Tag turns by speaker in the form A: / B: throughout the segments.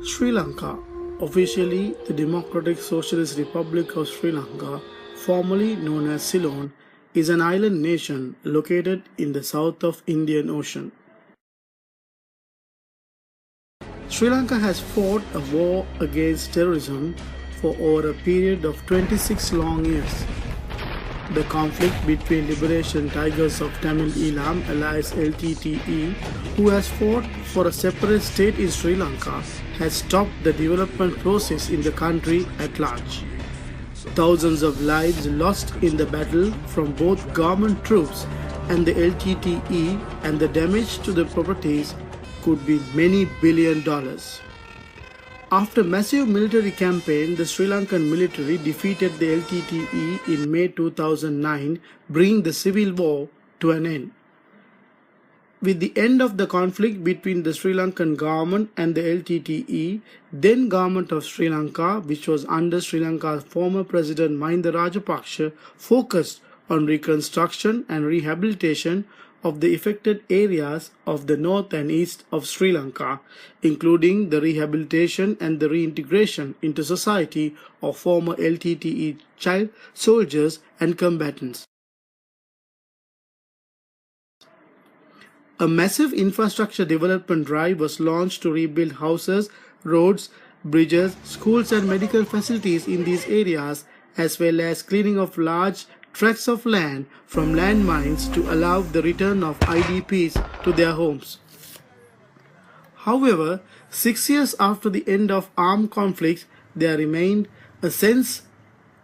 A: Sri Lanka, officially the Democratic Socialist Republic of Sri Lanka, formerly known as Ceylon, is an island nation located in the south of Indian Ocean. Sri Lanka has fought a war against terrorism for over a period of 26 long years. The conflict between Liberation Tigers of Tamil Eelam, alias L.T.T.E, who has fought for a separate state in Sri Lanka, has stopped the development process in the country at large. Thousands of lives lost in the battle from both government troops and the L.T.T.E, and the damage to the properties could be many $billion. After massive military campaign, the Sri Lankan military defeated the L.T.T.E in May 2009, bringing the civil war to an end. With the end of the conflict between the Sri Lankan government and the L.T.T.E, then government of Sri Lanka, which was under Sri Lanka's former president Mahinda Rajapaksa, focused on reconstruction and rehabilitation of the affected areas of the north and east of Sri Lanka, including the rehabilitation and the reintegration into society of former L.T.T.E child soldiers and combatants. A massive infrastructure development drive was launched to rebuild houses, roads, bridges, schools and medical facilities in these areas, as well as clearing of large tracts of land from landmines to allow the return of IDPs to their homes. However, 6 years after the end of armed conflicts, there remained a sense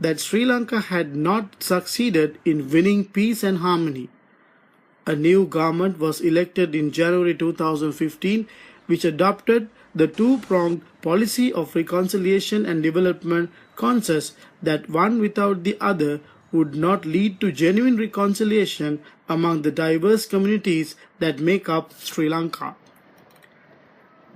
A: that Sri Lanka had not succeeded in winning peace and harmony. A new government was elected in January 2015, which adopted the two-pronged policy of reconciliation and development, conscious that one without the other would not lead to genuine reconciliation among the diverse communities that make up Sri Lanka.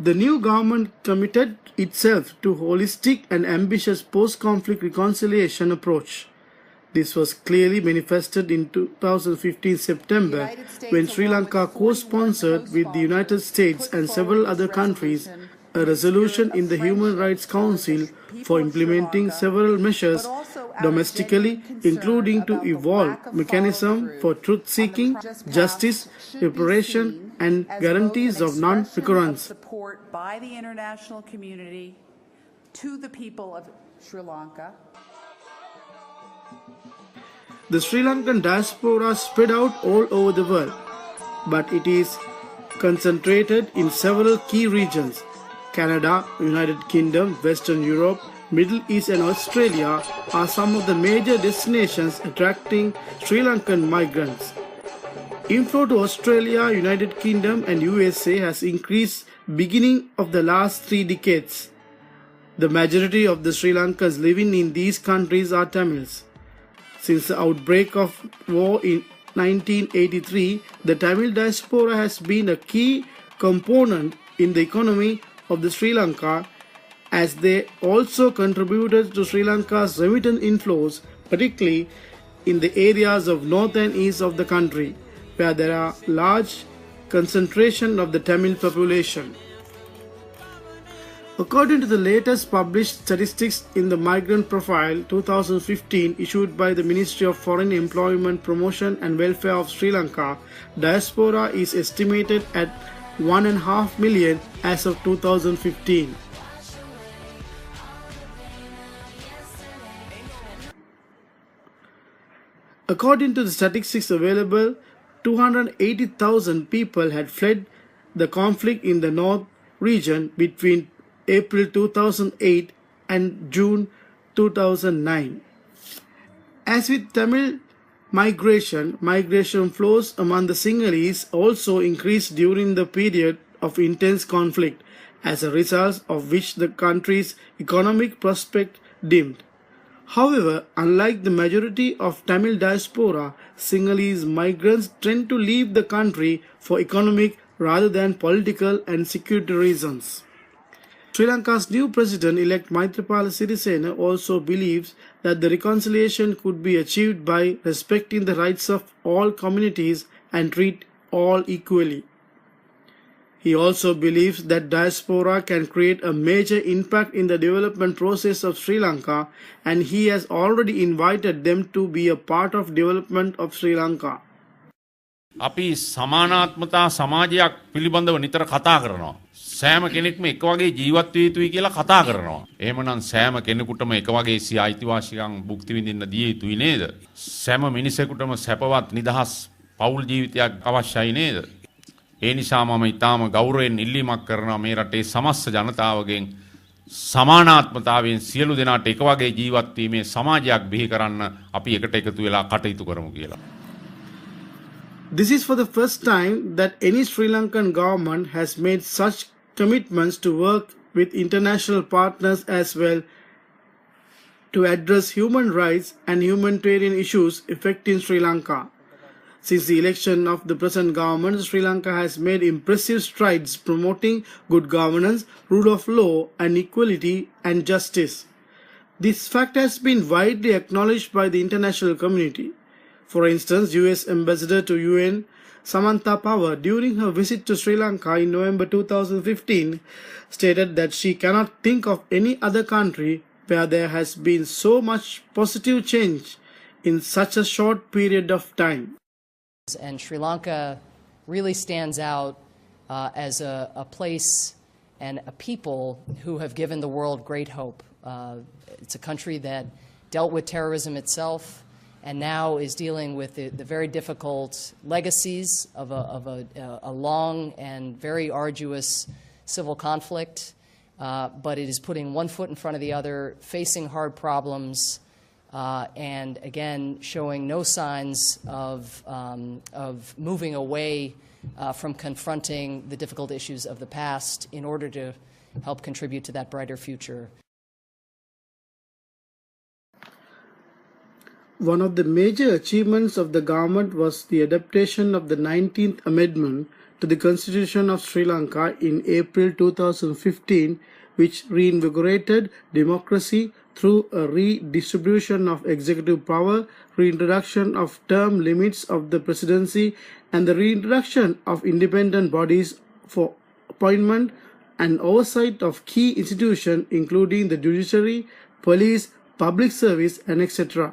A: The new government committed itself to holistic and ambitious post-conflict reconciliation approach. This was clearly manifested in 2015 September when Sri Lanka co-sponsored with the United States and several other countries a resolution in the Human Rights Council for implementing several measures domestically, including to evolve mechanism for truth-seeking, justice, reparation, and guarantees of non-recurrence.
B: Support by the international community to the people of Sri Lanka.
A: The Sri Lankan diaspora spread out all over the world, but it is concentrated in several key regions. Canada, United Kingdom, Western Europe, Middle East and Australia are some of the major destinations attracting Sri Lankan migrants. Inflow to Australia, United Kingdom and USA has increased beginning of the last 3 decades. The majority of the Sri Lankans living in these countries are Tamils. Since the outbreak of war in 1983, the Tamil diaspora has been a key component in the economy of the Sri Lanka, as they also contributed to Sri Lanka's remittance inflows, particularly in the areas of north and east of the country, where there are large concentration of the Tamil population. According to the latest published statistics in the Migrant Profile 2015 issued by the Ministry of Foreign Employment Promotion and Welfare of Sri Lanka, diaspora is estimated at 1.5 million as of 2015. According to the statistics available, 280,000 people had fled the conflict in the north region between April 2008 and June 2009. As with Tamil migration flows among the Sinhalese also increased during the period of intense conflict, as a result of which the country's economic prospect dimmed. However, unlike the majority of Tamil diaspora, Sinhalese migrants tend to leave the country for economic rather than political and security reasons. Sri Lanka's new president-elect Maithripala Sirisena also believes that the reconciliation could be achieved by respecting the rights of all communities and treat all equally. He also believes that diaspora can create a major impact in the development process of Sri Lanka, and he has already invited them to be a part of development of Sri Lanka.
C: අපි සමානාත්මතා සමාජයක් පිළිබඳව නිතර කතා කරනවා. සෑම කෙනෙක්ම එක වගේ ජීවත් විය යුතුයි කියලා කතා කරනවා. එහෙමනම් සෑම කෙනෙකුටම එක වගේ සිය අයිතිවාසිකම් භුක්ති විඳින්න දිය යුතුයි නේද? සෑම මිනිසෙකුටම සැපවත් නිදහස් පෞල් ජීවිතයක් අවශ්‍යයි නේද? ඒ නිසා මම ඊටාම ගෞරවයෙන් ඉල්ලීමක් කරනවා මේ රටේ සමස්ත ජනතාවගෙන් සමානාත්මතාවයෙන් සියලු දෙනාට එක වගේ ජීවත් වීමේ සමාජයක් බිහි කරන්න අපි එකට එකතු වෙලා කටයුතු කරමු කියලා.
A: This is for the first time that any Sri Lankan government has made such commitments to work with international partners as well to address human rights and humanitarian issues affecting Sri Lanka. Since the election of the present government, Sri Lanka has made impressive strides promoting good governance, rule of law, and equality and justice. This fact has been widely acknowledged by the international community. For instance, US Ambassador to UN Samantha Power, during her visit to Sri Lanka in November 2015, stated that she cannot think of any other country where there has been so much positive change in such a short period of time.
D: And Sri Lanka really stands out as a place and a people who have given the world great hope. It's a country that dealt with terrorism itself and now is dealing with the very difficult legacies of a long and very arduous civil conflict. But it is putting one foot in front of the other, facing hard problems, and again showing no signs of moving away from confronting the difficult issues of the past in order to help contribute to that brighter future.
A: One of the major achievements of the government was the adaptation of the 19th Amendment to the Constitution of Sri Lanka in April 2015, which reinvigorated democracy through a redistribution of executive power, reintroduction of term limits of the presidency, and the reintroduction of independent bodies for appointment and oversight of key institutions including the judiciary, police, public service, and etc.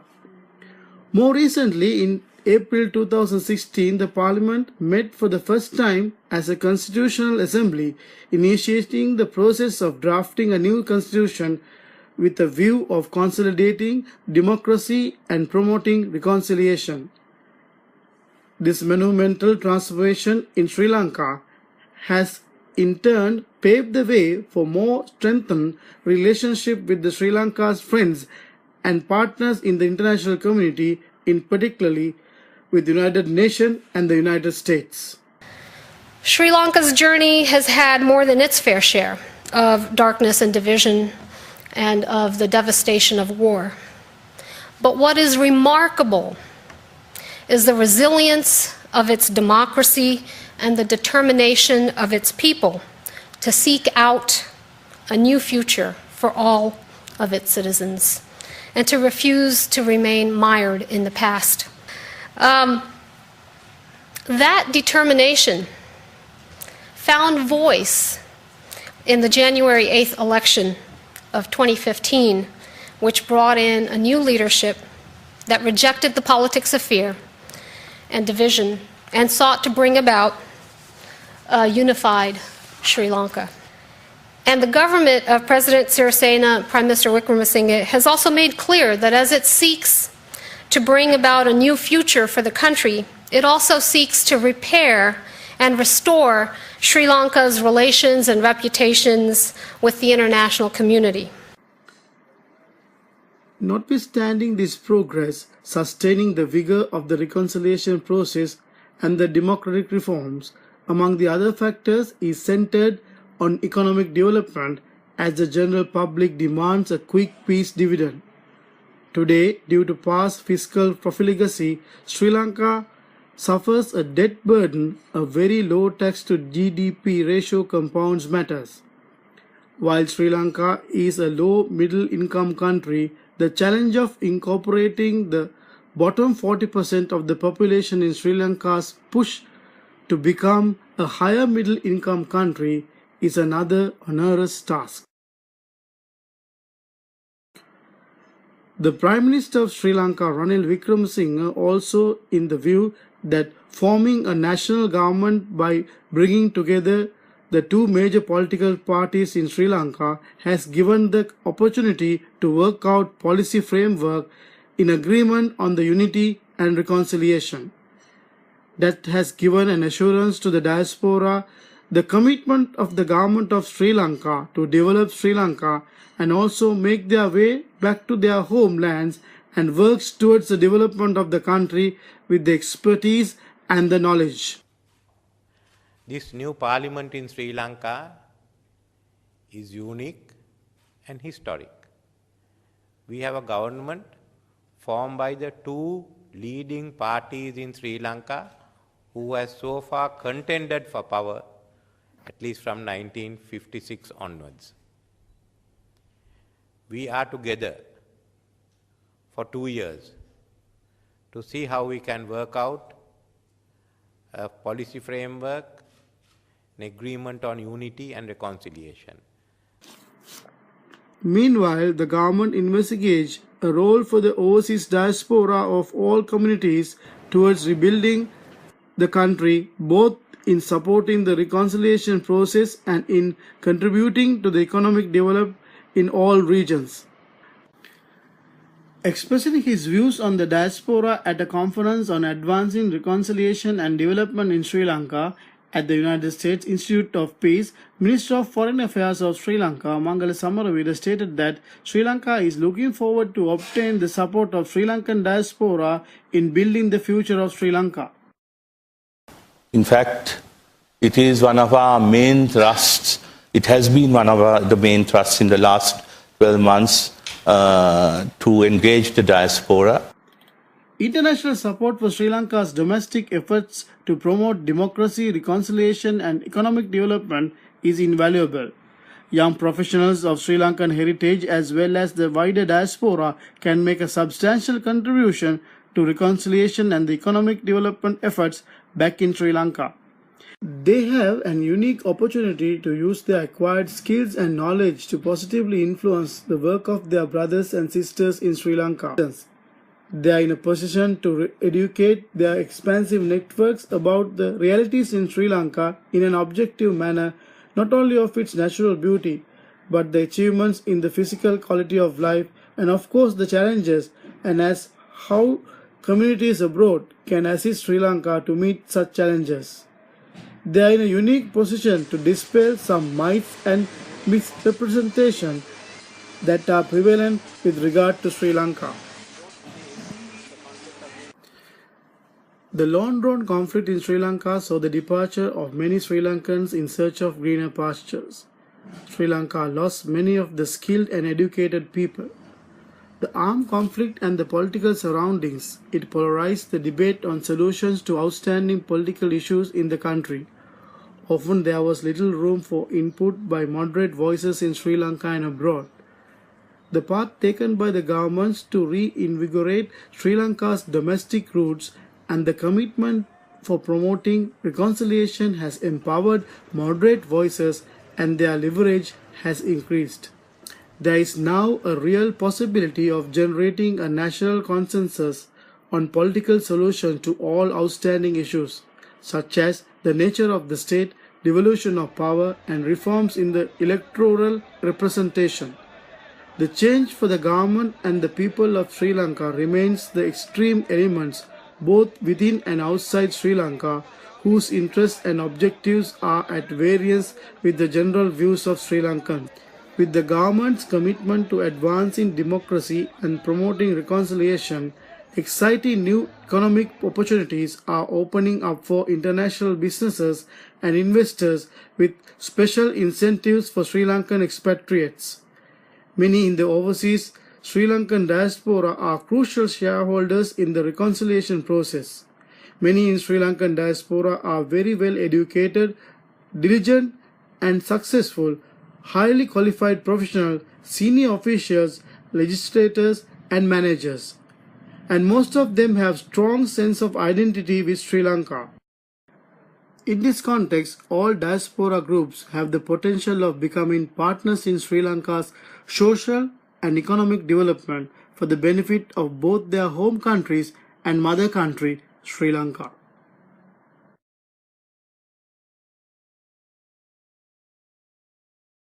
A: More recently, in April 2016, the Parliament met for the first time as a constitutional assembly, initiating the process of drafting a new constitution with a view of consolidating democracy and promoting reconciliation. This monumental transformation in Sri Lanka has in turn paved the way for more strengthened relationship with the Sri Lanka's friends and partners in the international community, in particularly with the United Nations and the United States.
E: Sri Lanka's journey has had more than its fair share of darkness and division and of the devastation of war. But what is remarkable is the resilience of its democracy and the determination of its people to seek out a new future for all of its citizens and to refuse to remain mired in the past. That determination found voice in the January 8th election of 2015, which brought in a new leadership that rejected the politics of fear and division and sought to bring about a unified Sri Lanka. And the government of President Sirisena, Prime Minister Wickremesinghe, has also made clear that as it seeks to bring about a new future for the country, it also seeks to repair and restore Sri Lanka's relations and reputations with the international community.
A: Notwithstanding this progress, sustaining the vigor of the reconciliation process and the democratic reforms, among the other factors, is centered on economic development, as the general public demands a quick peace dividend. Today, due to past fiscal profligacy, Sri Lanka suffers a debt burden. A very low tax to GDP ratio compounds matters. While Sri Lanka is a low middle income country, the challenge of incorporating the bottom 40% of the population in Sri Lanka's push to become a higher middle income country is another onerous task. The Prime Minister of Sri Lanka, Ranil Wickremesinghe, also in the view that forming a national government by bringing together the two major political parties in Sri Lanka has given the opportunity to work out policy framework in agreement on the unity and reconciliation. That has given an assurance to the diaspora the commitment of the government of Sri Lanka to develop Sri Lanka and also make their way back to their homelands and works towards the development of the country with the expertise and the knowledge.
F: This new parliament in Sri Lanka is unique and historic. We have a government formed by the two leading parties in Sri Lanka who has so far contended for power, at least from 1956 onwards. We are together for 2 years to see how we can work out a policy framework, an agreement on unity and reconciliation.
A: Meanwhile, the government investigates a role for the overseas diaspora of all communities towards rebuilding the country, both in supporting the reconciliation process and in contributing to the economic development in all regions. Expressing his views on the diaspora at a conference on advancing reconciliation and development in Sri Lanka at the United States Institute of Peace, Minister of Foreign Affairs of Sri Lanka, Mangala Samaravida, stated that Sri Lanka is looking forward to obtain the support of Sri Lankan diaspora in building the future of Sri Lanka.
G: In fact, it is one of our main thrusts. It has been one of the main thrusts in the last 12 months to engage the diaspora.
A: International support for Sri Lanka's domestic efforts to promote democracy, reconciliation and economic development is invaluable. Young professionals of Sri Lankan heritage as well as the wider diaspora can make a substantial contribution to reconciliation and the economic development efforts back in Sri Lanka. They have an unique opportunity to use their acquired skills and knowledge to positively influence the work of their brothers and sisters in Sri Lanka. They are in a position to educate their expansive networks about the realities in Sri Lanka in an objective manner, not only of its natural beauty, but the achievements in the physical quality of life and of course the challenges, and as how communities abroad can assist Sri Lanka to meet such challenges. They are in a unique position to dispel some myths and misrepresentations that are prevalent with regard to Sri Lanka. The long-drawn conflict in Sri Lanka saw the departure of many Sri Lankans in search of greener pastures. Sri Lanka lost many of the skilled and educated people. The armed conflict and the political surroundings, it polarized the debate on solutions to outstanding political issues in the country. Often there was little room for input by moderate voices in Sri Lanka and abroad. The path taken by the governments to reinvigorate Sri Lanka's domestic roots and the commitment for promoting reconciliation has empowered moderate voices and their leverage has increased. There is now a real possibility of generating a national consensus on political solutions to all outstanding issues, such as the nature of the state, devolution of power, and reforms in the electoral representation. The change for the government and the people of Sri Lanka remains the extreme elements both within and outside Sri Lanka, whose interests and objectives are at variance with the general views of Sri Lankans. With the government's commitment to advancing democracy and promoting reconciliation, exciting new economic opportunities are opening up for international businesses and investors with special incentives for Sri Lankan expatriates. Many in the overseas Sri Lankan diaspora are crucial shareholders in the reconciliation process. Many in Sri Lankan diaspora are very well educated, diligent and successful, highly qualified professionals, senior officials, legislators and managers. And most of them have strong sense of identity with Sri Lanka. In this context, all diaspora groups have the potential of becoming partners in Sri Lanka's social and economic development for the benefit of both their home countries and mother country, Sri Lanka.